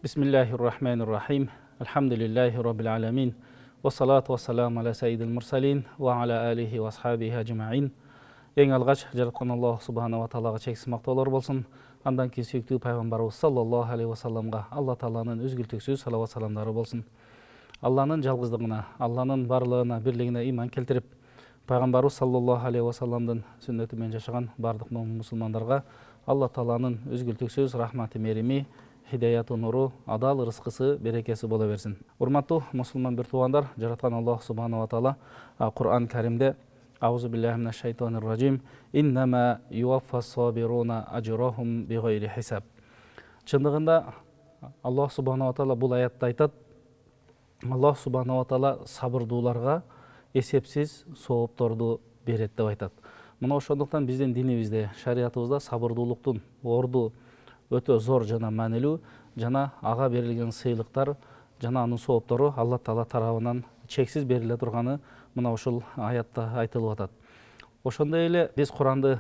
Bismillahirrahmanirrahim. Elhamdülillahi Rabbil alamin. Ve salatu ve selamu ala seyyidil mursalin ve ala alihi ve ashabihi ecma'in. Ең алғаш жаратқан Аллах Субханала Тағалаға шексіз мақтаулар болсын. Андан кейін сүйікті пайғамбарымыз саллаллаху алейхи уассаламға Алла Тағаланың үзгілтексіз салауат саламдары болсын. Алланың жалғыздығына, Алланың барлығына, бірлігіне иман келтіріп, пайғамбарымыз саллаллаху алейхи уассаламдың сүннетімен жашаған барлық мұсылмандарға Алла Тағаланың үзгілтексіз рахматы мерими, хидаяты нұры, адал рызқысы, берекесі бола берсін. Урматтуу мұсылман бір туғандар, жаратқан Аллах Субханала Тағала Құран Кәрімде Аузу биллахи минаш шайтанир ражим. Иннама юваффас сабируна ажрахум биғайри хисаб. Шындығында Аллах Субханала Тағала бұл аятта айтады. Аллах Субханала Тағала сабырдууларға есепсіз сауаптарды береді деп айтады. Мына ошондуктан биздин динибизде, шариятыбызда сабырдуулуктун орду өтө зор жана маанилүү, жана ага берилген сыйлыктар, жана анын сооптору Алла Таала тарабынан чексиз бериле турганы мына ушул аятта айтылып атат. Ошондой эле биз Куранды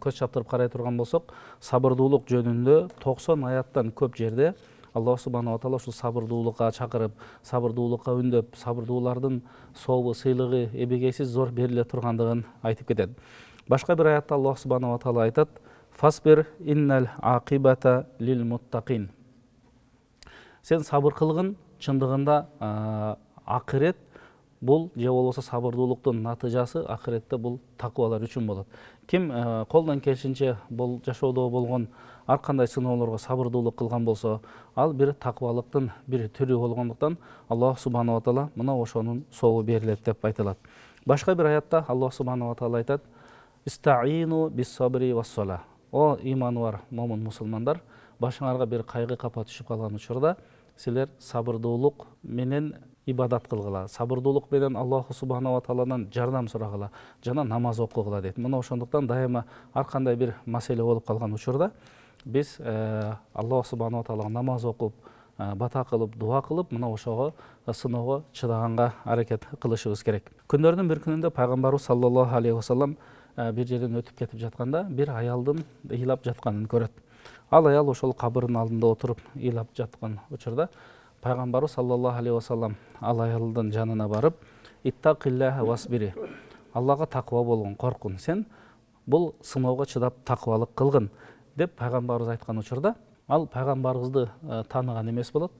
көз чаптырып карай турган болсок, сабырдуулук жөнүндө 90 аяттан көп жерде Аллах Субханала Тағала ушул сабырдуулукка чакырып, сабырдуулукка үндөп, сабырдуулардын сообу, сыйлыгы эбегейсиз зор бериле тургандыгын айтып кетет. Башка бир аятта Аллах Субханала Тағала айтат: «Фасбир иннал акибата лил муттақин». Сен сабыр кылгын, чындыгында акырет бул же болбосо сабырдуулуктун натыйжасы акыретте бул такыбалар үчүн болот. Ким колдон келишинче бул жашоодо болгон ар кандай сыноолорго сабырдуулук кылган болсо, ал бир такыбалыктын бир түрү болгондуктан Аллах Субханала Тағала мына ошонун сообу берилет деп айтылат. Башка бир аятта Аллах Субханала Тағала айтат: «Истаину бис-сабри вас-сала». О иманы бар момун мусулмандар, башыңарга бир кайгы капа түшүп калган учурда силер сабырдуулук менен ибадат кылгыла, сабырдуулук менен Аллах Субханала Тағаладан жардам сурагыла, жана намаз окугула дейт. Мына ошондуктан дайыма ар кандай бир маселе болуп калган учурда биз Аллах Субханала Тағалага намаз окуп, бата кылып, дуа кылып, мына ошого сыноого чыдаганга аракет кылышыбыз керек. Күндөрдүн бир күнүндө пайгамбарыбыз саллаллаху алейхи вассалам бир жерден өтүп кетип жатканда бир аялдын ыйлап жатканын көрөт. Ал аял ошол кабырдын алдында отуруп ыйлап жаткан учурда пайгамбарыбыз саллаллаху алейхи вассалам ал аялдын жанына барып: «Иттақиллаха васбири». Аллага такыба болгон, коркун, сен бул сыноого чыдап такыбалык кылгын деп пайгамбарыбыз айткан учурда, ал пайгамбарыбызды тааныган эмес болот.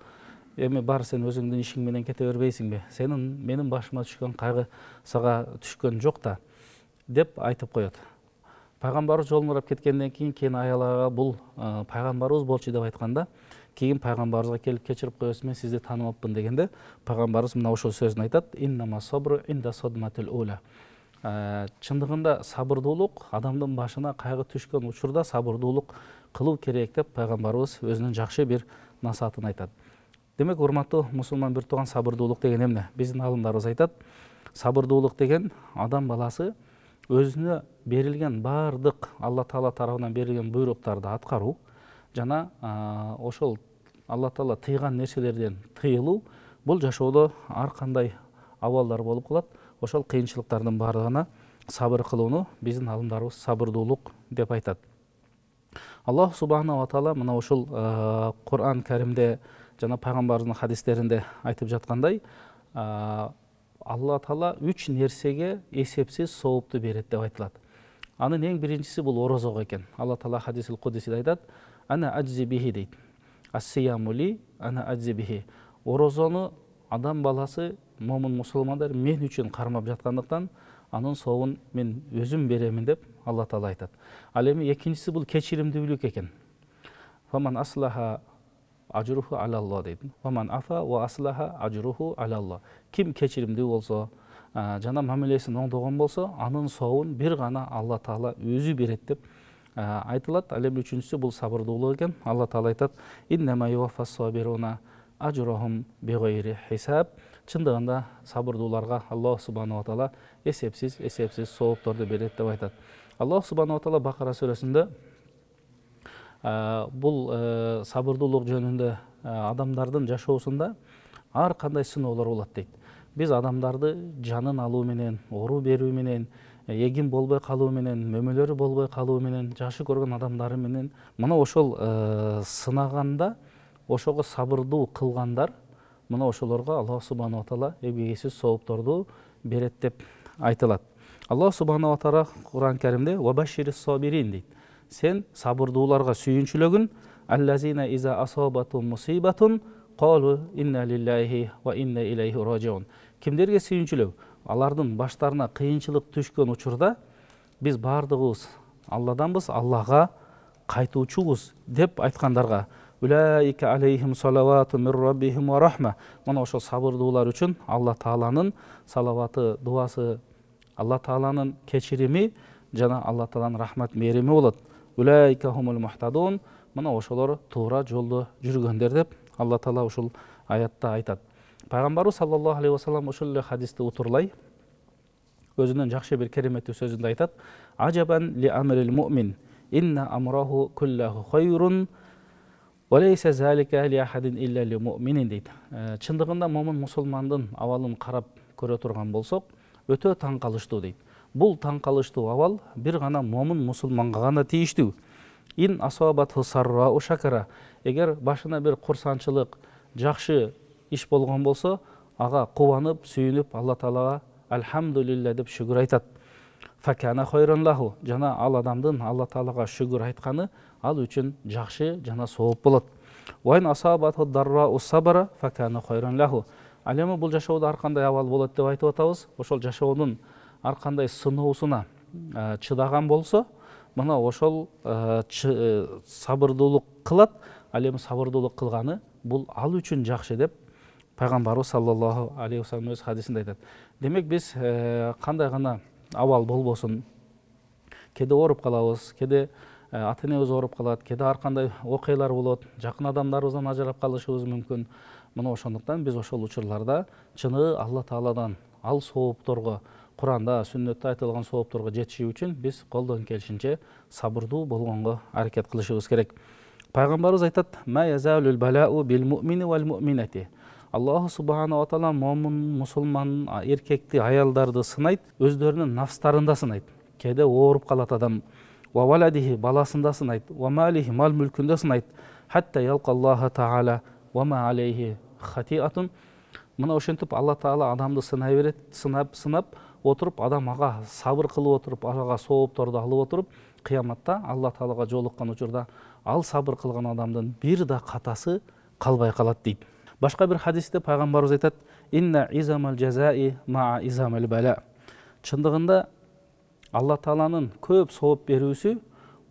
Эми бар, сен өзүңдүн ишиң менен кете бербейсиңби? Менин башыма түшкөн кайгы сага түшкөн жок да деп айтып коет. Пайгамбарыбыз жолмурап кеткенден кийин аялга бул пайгамбарыбыз болчу деп айтканда, кийин пайгамбарыбызга келип кечирип коесуз, мен сизди таанымапмын дегенде, пайгамбарыбыз мына ошол сөзүн айтат: «Иннама сабру инда садматил ула». Чындыгында сабырдуулук адамдын башына кайгы түшкөн учурда сабырдуулук кылуу керек деп пайгамбарыбыз өзүнүн жакшы бир насаатын айтат. Демек, урматтуу мусулман бир тууган, сабырдуулук деген эмне? Биздин алымдарыбыз айтат: сабырдуулук деген адам баласы өзүнө берилген бардык Алла Таала тарабынан берилген буйруктарды аткаруу жана ошол Алла Таала тыйган нерселерден тыйылуу. Бул жашоодо ар кандай абалдар болуп калат. Ошол кыйынчылыктардын бардыгына сабыр кылууну биздин алымдарыбыз сабырдуулук деп айтат. Аллах Субханала Тағала мына ушул Куран Кәримде жана пайгамбарыбыздын хадистеринде айтып жаткандай, Алла Таала 3 нерсеге эсепсиз соопту берет деп айтылат. Анын эң биринчиси бул орозого экен. Алла Таала хадисил кудисиде айтат: «Ана аджзи бихи» дейт. «Ас-сияму ли ана аджзи бихи». Орозону адам баласы, момун мусулмандар мен үчүн кармап жаткандыктан анын сообун мен өзүм беремин деп Алла Таала айтат. Ал эми экинчиси бул кечиримдүүлүк экен. «Фаман аслаха ажруху алаллах» дейт. «Фаман афа ва аслаха ажруху алаллах». Ким кечиримдүү болсо, жана мамилесин оңдогон болсо, анын сообун бир гана Алла Таала өзү берет деп айтылат. Ал эми үчүнчүсү бул сабырдуулук экен. Алла Таала айтат: «Иннама юваффас сабируна ажрахум биғайри хисаб». Чындыгында сабырдууларга Аллах Субханала Тағала эсепсиз соопторду берет деп айтат. Аллах Субханала Тағала Бакара сүрөсүндө бул сабырдуулук жөнүндө адамдардын жашоосунда ар кандай сыноолор болот дейт. Биз адамдарды жанын алуу менен, оору берүү менен, эгин болбой калуу менен, мөмөлөрү болбой калуу менен, жашы көргөн адамдары менен мына ошол сынаганда ошого сабырдуу кылгандар мына ошолорго Аллах субханала таала эбегейсиз соопторду берет деп айтылат. Аллах субханала таала Кур'ан Каримде «Вабаширис сабирин» дейт. Сен сабырдууларга сүйүнчүлөгүн «Аллазина иза асабатум мусибатун қалу инна лиллахи ва инна илайхи ражиун». Кимдерге сүйүнчүлөг? Алардын баштарына кыйынчылык түшкөн учурда биз бардыгыбыз Алладанбыз, Аллага кайтуучубуз деп айткандарга «Улаика алейхим салавату мир раббихим ва рахма». Мына ошол сабырдуулар үчүн Алла Тааланын салаваты, дуасы, Алла Тааланын кечирими жана Алла Тааланын рахмат мээрими болот. «Улаика хумул мухтадун». Мына ошолор туура жолдо жүргөндөр деп Алла Таала ушул аятта айтат. Пайгамбарыбыз саллаллаху алейхи ва саллям ушул эле хадисти утурлай өзүнүн жакшы бир кереметтүү сөзүндө айтат: «Ажабан ли амрил муъмин, инна амраху куллаху хайрун, ва лейса залика ли ахадин илля ли муъминин» дейт. Чындыгында момун мусулмандын абалын карап көрө турган болсок, өтө таң калыштуу дейт. Бул таң калыштуу абал бир гана момун мусулманга гана тийиштүү. Ин асабатху саррау шакара. Эгер башына бир курсанчылык, жакшы иш болгон болсо, ага кубанып, сүйүнүп, Алла Таалага «Алхамдулилля» деп шүгүр айтат. «Факана хайран лаху». Жана ал адамдын Алла Таалага шүгүр айтканы ал үчүн жакшы жана сооп болот. «Вайн асабатху даррау сабара факана хайран лаху». Ал эми бул жашоодо ар кандай абал болот деп айтып атабыз. Ошол жашоонун ар кандай сыноосуна чыдаган болсо, мына ошол сабырдуулук кылат. Ал эми сабырдуулук кылганы бул ал үчүн жакшы деп Пайгамбарыбыз саллаллаху алейхи ва саллям өз хадисинде айтат. Демек биз кандай гана абал болбосун, кеде ооруп калабыз, кеде ата энебиз ооруп калат, кеде ар кандай окуялар болот, жакын адамдарыбыздан ажырап калышыбыз мүмкүн. Мына ошондуктан биз ошол учурларда чыныгы Алла Тааладан ал соопторго, Куранда, сүннөттө айтылган соопторго жетишүү үчүн биз колдон келишинче сабырдуу болгонго аракет кылышыбыз керек. Пайгамбарыбыз айтат: «Ма язалул балау бил муъмини вал муъминати». Аллах субханала таала момун мусулман эркекти, аялдарды сынайт, өздөрүнүн нафстарында сынайт. Кеде ооруп калат адам. Ва валадихи, баласында сынайт. Ва малихи, мал мүлкүндө сынайт. Хатта ялкаллаха таала ва ма алейхи хатиатун. Мына ошентип Алла Таала адамды сынай берет, сынап отуруп, адам ага сабыр кылып отуруп, ага соопторду алып отуруп, кыяматта Алла Таалага жолуккан учурда ал сабыр кылган адамдын бир да катасы калбай калат дейт. Башка бир хадисте Пайгамбарыбыз айтат: «Инна изамал жазаи ма изамал бала». Чындыгында Алла Тааланын көп сооп берүүсү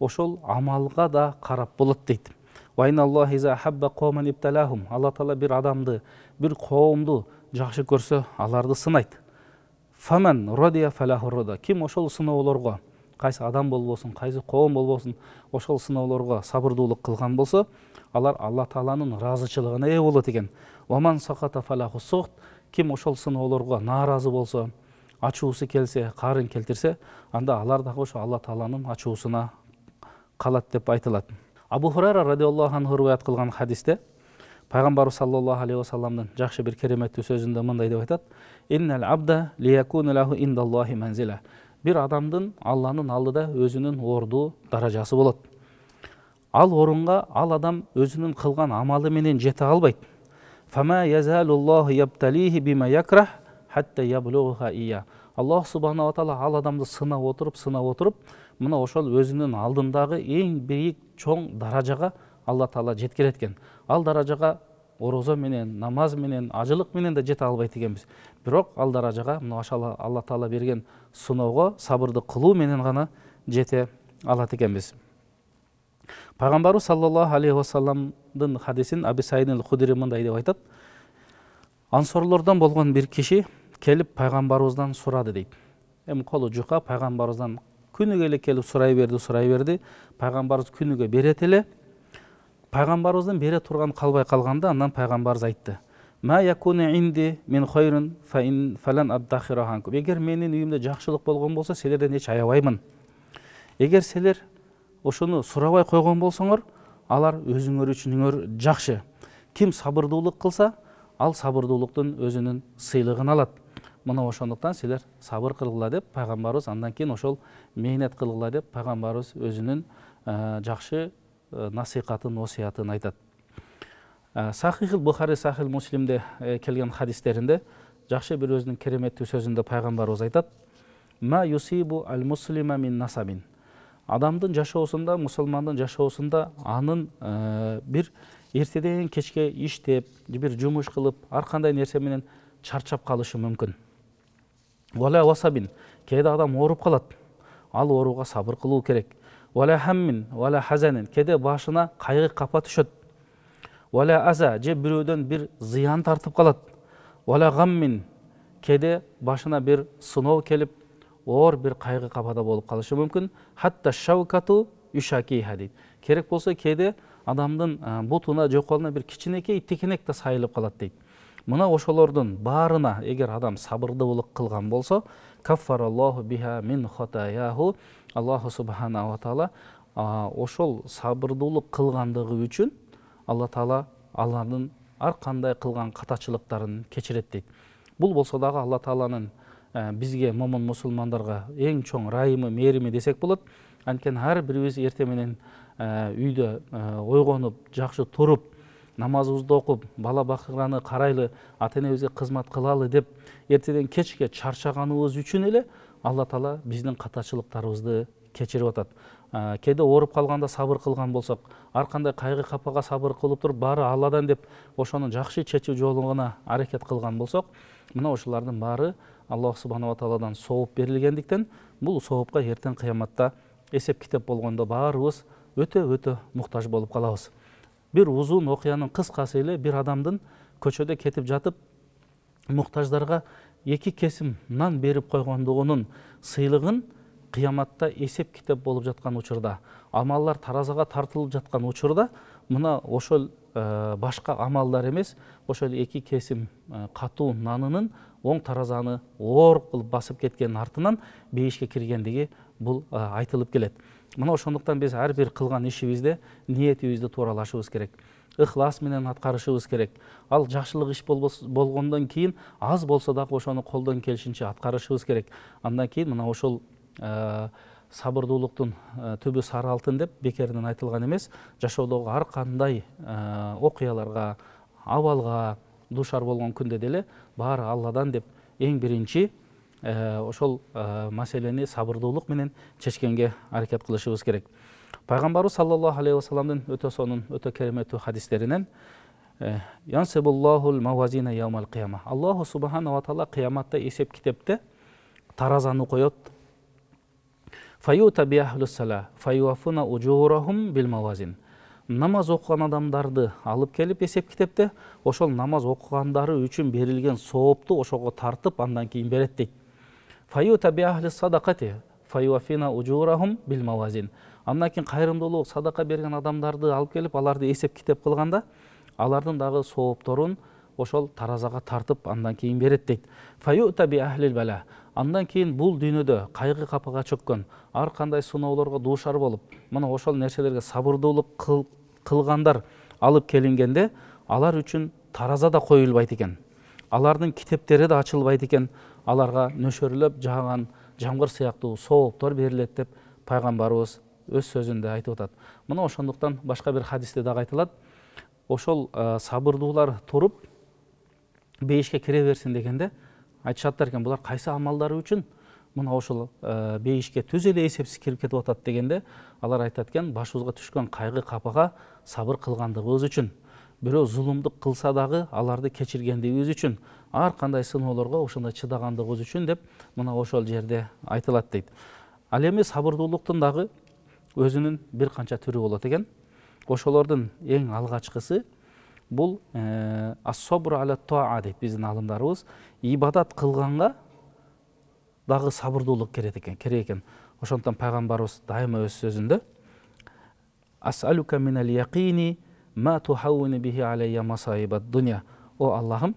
ошол амалга да карап болот дейт. «Ва инналлахи иза хабба кауман ибталахум». Алла Таала бир адамды, бир коомду жакшы көрсө, аларды сынайт. «Фаман радия фалаху рада». Ким ошол сыноолорго, кайсы адам болбосун, кайсы коом болбосун, ошол сыноолорго сабырдуулук кылган болсо, алар Алла Тааланын ыраазычылыгына ээ болот экен. «Ваман саката фалаху сухт». Ким ошол сыноолорго нааразы болсо, ачуусу келсе, карын келтирсе, анда алар дагы ошо Алла Тааланын ачуусуна калат деп айтылат. Абу Хурайра радиаллаху анху риваят кылган хадисте Пайгамбар саллаллаху алейхи ва салламдын жакшы бир кереметтүү сөзүндө мындай деп айтат: «Иннал абда лиякуну лаху индаллахи манзила». Бир адамдын Алланын алдыда өзүнүн орду, даражасы болот. Ал орунга ал адам өзүнүн кылган амалы менен жете албайт. «Фама язалуллаху ябталихи бима якрах хатта яблугха ия». Аллах субханала таала ал адамды сынап отуруп, мына ошол өзүнүн алдындагы эң бийик чоң даражага Алла Таала жеткирет экен. Ал даражага орозо менен, намаз менен, ажылык менен да жете албайт экенбиз. Бирок ал даражага мына ошол Алла Таала берген сыноого сабырды кылуу менен гана жете алат экенбиз. Пайгамбарыбыз саллаллаху алейхи ва салламдын хадисин Абу Саид аль-Худри мындай деп айтат: «Ансорлордон болгон бир киши келип пайгамбарыбыздан сурады» дейт. Эми колу жука пайгамбарыбыздан күнүгө эле келип сурай берди. Пайгамбарыбыз күнүгө берет эле. Пайгамбарыбыздын бере турган калбай калганда, андан пайгамбарыбыз айтты: «Ма якуну инди мин хайрин фалан аддахираханкум». Эгер менин үйүмдө жакшылык болгон болсо, силерден эч аябаймын. Эгер силер ошону сурабай койгон болсоңор, алар өзүңөр үчүн жакшы. Ким сабырдуулук кылса, ал сабырдуулуктун өзүнүн сыйлыгын алат. Мына ошондуктан силер сабыр кылгыла деп пайгамбарыбыз, андан кийин ошол мээнет кылгыла деп пайгамбарыбыз өзүнүн жакшы насыйкатын, осуятын айтат. Сахихил Бухари, Сахил Муслимде келген хадистеринде жакшы бир өзүнүн кереметтүү сөзүндө пайгамбарыбыз айтат: "Ма юсибу ал-муслима мин насабин". Адамдын жашоосунда, мусулмандын жашоосунда анын бир эртеден кечке иштеп, бир жумуш кылып, ар кандай нерсе менен чарчап калышы мүмкүн. Вала васабин, кээде адам ооруп калат. Ал ооруга сабыр кылуу керек. Вала хаммин, вала хазанин, кээде башына кайгы капа түшөт. Вала аза, же бирөөдөн бир зыян тартып калат. Вала гаммин, кээде башына бир сыноо келип, оор бир кайгы капада болуп калышы мүмкүн. Хатта шаукату юшакиха дейт. Керек болсо кээде адамдын бутуна же колуна бир кичинекей текенек да сайылып калат дейт. Мына ошолордун баарына эгер адам сабырдуулук кылган болсо, каффараллаху биха мин хатаяху, Аллаху субханаху ва таала ошол сабырдуулук кылгандыгы үчүн Алла таала алардын ар кандай кылган катачылыктарын кечирет дейт. Бул болсо дагы Алла тааланын бизге, момун мусулмандарга эң чоң райымы, мээрими десек болот. Анткени ар бирибиз эрте менен үйдө ойгонуп, жакшы туруп, намазыбызды окуп, бала бакырганы карайлы, ата энебизге кызмат кылалы деп эртеден кечке чарчаганыбыз үчүн эле Алла таала биздин катачылыктарыбызды кечирип атат. Кээде ооруп калганда сабыр кылган болсок, ар кандай кайгы капага сабыр кылып туруп, баары Алладан деп ошонун жакшы чечүү жолуна аракет кылган болсок, мына ошолордун баары Аллах субханаху ва тааладан сооп берилгендиктен, бул соопка эртең кыяматта эсеп китеп болгондо баарыбыз өтө муктаж болуп калабыз. Бир узун окуянын кыскасы эле бир адамдын көчөдө кетип жатып, муктаждарга 2 кесим нан берип койгондугунун сыйлыгын кыяматта эсеп китеп болуп жаткан учурда, амаллар таразага тартылып жаткан учурда, мына ошол башка амалдар эмес, ошол 2 кесим катуу нанынын оң таразаны оор кылып басып кеткен артынан бейишке киргендиги бул айтылып келет. Мына ошондуктан биз ар бир кылган ишибизде ниетибизди тууралашыбыз керек. Ыхлас менен аткарышыбыз керек. Ал жакшылык иш болгондон кийин аз болсо дагы ошону колдон келишинче аткарышыбыз керек. Андан кийин мына ошол сабырдуулуктун түбү сары алтын деп бекеринен айтылган эмес. Жашоодогу ар кандай окуяларга, абалга душар болгон күндө деле баары Алладан деп эң биринчи ошол маселени сабырдуулук менен чечкенге аракет кылышыбыз керек. Пайгамбарыбыз саллаллаху алейхи ва салламдын өтө сонун, өтө кереметтүү хадистеринен Янсибуллахул мавазина яумал кияма. Аллаху субханаху ва таала кыяматта эсеп китепте таразаны коёт. Фаюта би ахлус сала фаюафуна уджурахум бил мавазин. Намаз окуган адамдарды алып келип эсеп китепте ошол намаз окугандары үчүн берилген соопту ошого тартып андан кийин берет дейт. Фаюта би ахлис садакати фаюафина уджурахум бил мавазин. Андан кийин кайрымдуулук, садака берген адамдарды алып келип аларды эсеп китеп кылганда алардын дагы соопторун ошол таразага тартып андан кийин берет дейт. Фаюта би ахлил бала. Андан кийин бул дүйнөдө кайгы капага чөккөн, ар кандай сыноолорго дуушар болуп, мына ошол нерселерге сабырдуулук кылгандар алып келингенде, алар үчүн тараза да коюлбайт экен. Алардын китептери да ачылбайт экен. Аларга нөшөрлөп жааган жамгыр сыяктуу сооптор берилет деп пайгамбарыбыз өз сөзүндө айтып атат. Мына ошондуктан башка бир хадисте дагы айтылат. Ошол сабырдуулар туруп бейишке кире берсин дегенде айтышаттар экен, булар кайсы амалдары үчүн мына ошол бейишке түз эле эсепсиз кирип кетип атат дегенде, алар айтат экен, башыбызга түшкөн кайгы капага сабыр кылгандыгыбыз үчүн, бирөө зулумдук кылса дагы аларды кечиргендигибиз үчүн, ар кандай сыноолорго ошондой чыдагандыгыбыз үчүн деп мына ошол жерде айтылат дейт. Ал эми сабырдуулуктун дагы өзүнүн бир канча түрү болот экен. Ошолордун эң алгачкысы бул ас-собру аля таа дейт биздин алымдарыбыз. Ибадат кылганга дагы сабырдуулук керек экен. Ошондон пайгамбарыбыз дайыма өз сөзүндө асалука минал яқини ма тухауни бихи алайя масаибад дуnya. О Аллахым,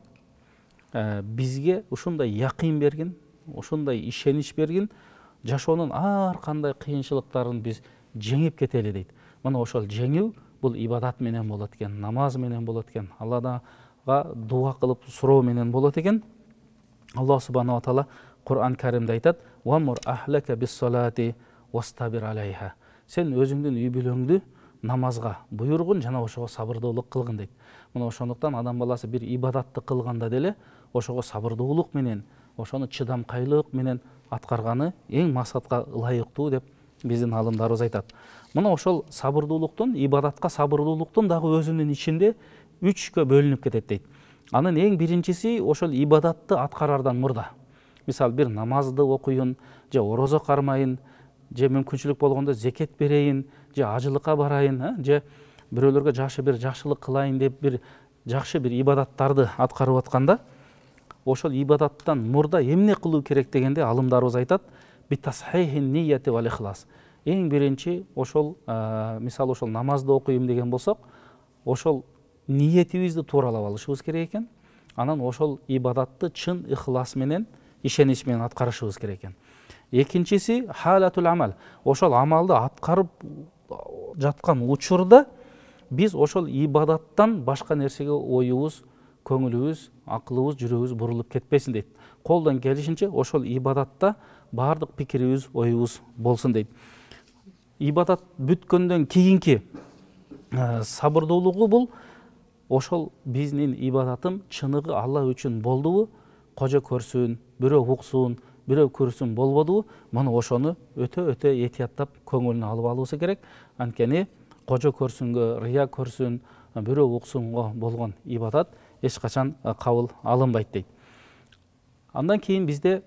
бизге ушундай якын бергин, ушундай ишенич бергин, жашоонун ар кандай кыйынчылыктарын биз жеңип кетели дейт. Мына ошол жеңүү бул ибадат менен болот экен, намаз менен болот экен, Алладан дуа кылып суроо менен болот экен. Аллах субханаху ва таала Кур'ан Каримде айтат: "Вамур ахлака бис-салати вастабир алайха." Сен өзүңдүн үй бүлөңдү намазга буйругун жана ошого сабырдуулук кылгын дейт. Мына ошондуктан адам баласы бир ибадатты кылганда деле ошого сабырдуулук менен, ошону чыдамкайлык менен аткарганы эң максатка ылайыктуу деп биздин алымдарыбыз айтат. Мына ошол сабырдуулуктун, ибадатка сабырдуулуктун дагы өзүнүн ичинде үчкө бөлүнүп кетет дейт. Анын эң биринчиси ошол ибадатты аткарардан мурда. Мисалы бир намазды окуйун, же орозо кармайын, же мүмкүнчүлүк болгондо зекет берейин, же ажылыкка барайын, же бирөөлөргө жакшы бир жакшылык кылайын деп бир жакшы бир ибадаттарды аткарып атканда, ошол ибадаттан мурда эмне кылуу керек дегенде алымдарыбыз айтат: битасхихин нияти вал ихлас. Эң биринчи ошол мисалы ошол намазды окуйм деген болсок, ошол ниетибизди тууралап алышыбыз керек экен. Анан ошол ибадатты чын ихлас менен, ишенич менен аткарышыбыз керек экен. Экинчиси халатул амал. Ошол амалды аткарып жаткан учурда биз ошол ибадаттан башка нерсеге оюбуз, көңүлүбүз, акылыбыз, жүрөгүбүз бурулуп кетпесин дейт. Колдон келишинче ошол ибадатта бардык пикирибиз, оюбуз болсун дейт. Ибадат бүткөндөн кийинки сабырдуулугу бул ошол биздин ибадатым чыныгы Алла үчүн болдубу, кожо көрсүн, бирөө уксун, бирөө көрсүн болбодубу, муну ошону өтө этияттап көңүлүнө алып алуусу керек. Анткени кожо көрсүнгө, рыя көрсүн, бирөө уксунго болгон ибадат эч качан кабыл алынбайт дейт. Андан кийин бизде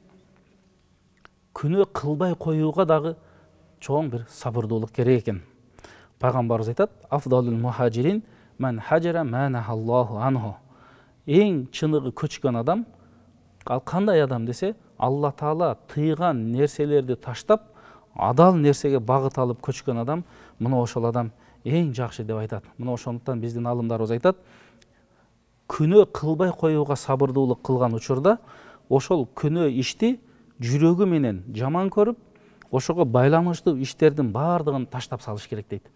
күнөө кылбай коюуга дагы чоң бир сабырдуулук керек экен. Пайгамбарыбыз айтат: афдалул мухажирин ман хаджара ма нахаллаху анху. Эң чыныгы көчкөн адам ал кандай адам десе, Алла Таала тыйган нерселерди таштап, адал нерсеге багыт алып көчкөн адам, мына ошол адам эң жакшы деп айтат. Мына ошондуктан биздин алымдарыбыз айтат: күнөө кылбай коюуга сабырдуулук кылган учурда ошол күнөө ишти жүрөгү менен жаман көрүп, ошого байланыштуу иштердин баардыгын таштап салыш керек дейт.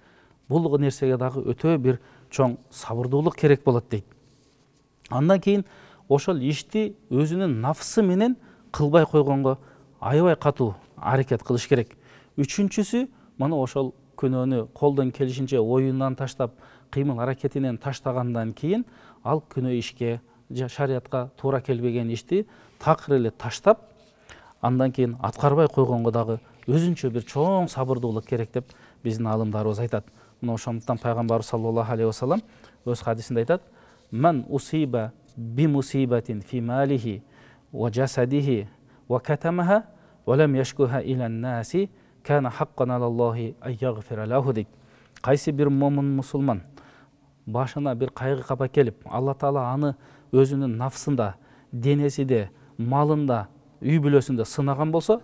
Бул нерсеге дагы өтө бир чоң сабырдуулук керек болот дейт. Андан кийин ошол ишти өзүнүн нафсы менен кылбай койгонго аябай катуу аракет кылыш керек. Үчүнчүсү, мына ошол күнөөнү колдон келишинче оюндан таштап, кыймыл аракетинен таштагандан кийин ал күнөө ишке, шариятка туура келбеген ишти такыр эле таштап, андан кийин аткарбай койгонго дагы өзүнчө бир чоң сабырдуулук керек деп биздин алымдарыбыз айтат. Мына ошондуктан пайгамбарыбыз саллаллаху алейхи вассалам өз хадисинде айтат: "Ман усиба би мусибатин фи малихи ва жасадихи ва катамаха ва лам яшкуха илан наси кана хаккан алаллахи ай ягфира лаху" дейт. Кайсы бир момун мусулман башына бир кайгы капа келип, Алла Таала аны өзүнүн нафсында, денесинде, малында, үй бүлөсүндө сынаган болсо,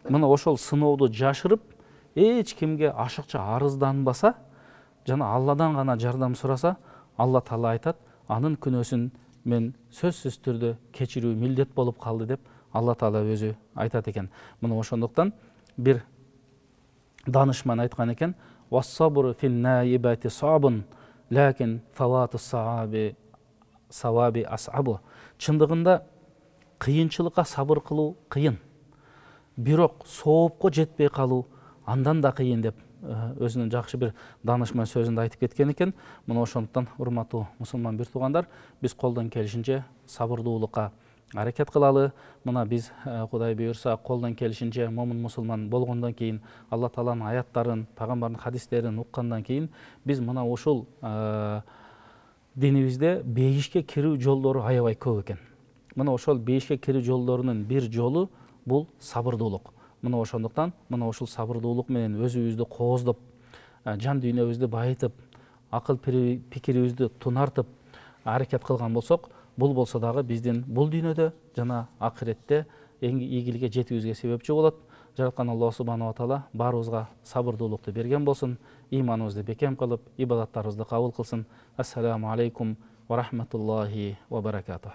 мына ошол сынооду жашырып, эч кимге ашыкча арызданбаса, жана Алладан гана жардам сураса, Алла Таала айтат: анын күнөөсүн мен сөзсүз түрдө кечирүү милдет болуп калды деп Алла Таала өзү айтат экен. Мына ошондуктан бир данышман айткан экен: "Вассабру фин наибати сабун, лакин фавату саваби асабу". Чындыгында кыйынчылыкка сабыр кылуу кыйын, бирок соопко жетпей калуу андан да кыйын деп өзүнүн жакшы бир данышман сөзүндө айтып кеткен экен. Мына ошондуктан урматтуу мусулман бир туугандар, биз колдон келишинче сабырдуулукка аракет кылалы. Мына биз Кудай буйрса колдон келишинче момун мусулман болгондон кийин, Алла Тааланын аяттарын, пайгамбардын хадистерин уккандан кийин, биз мына ушул динибизде бейишке кирүү жолдору аябай көп экен. Мына ошол бейишке кирүү жолдорунун бир жолу бул сабырдуулук. Мына ошондуктан мына ушул сабырдуулук менен өзүбүздү кооздоп, жан дүйнөбүздү байытып, акыл пикирибизди тунартып аракет кылган болсок, бул болсо дагы биздин бул дүйнөдө жана акыретте эң ийгиликке жетүүбүзгө себепчи болот. Жараткан Аллах субханаху ва таала баарыбызга сабырдуулукту берген болсун, ыйманыбызды бекем кылып, ибадаттарыбызды кабыл кылсын. Ассаламу алейкум ва рахматуллахи ва баракатух.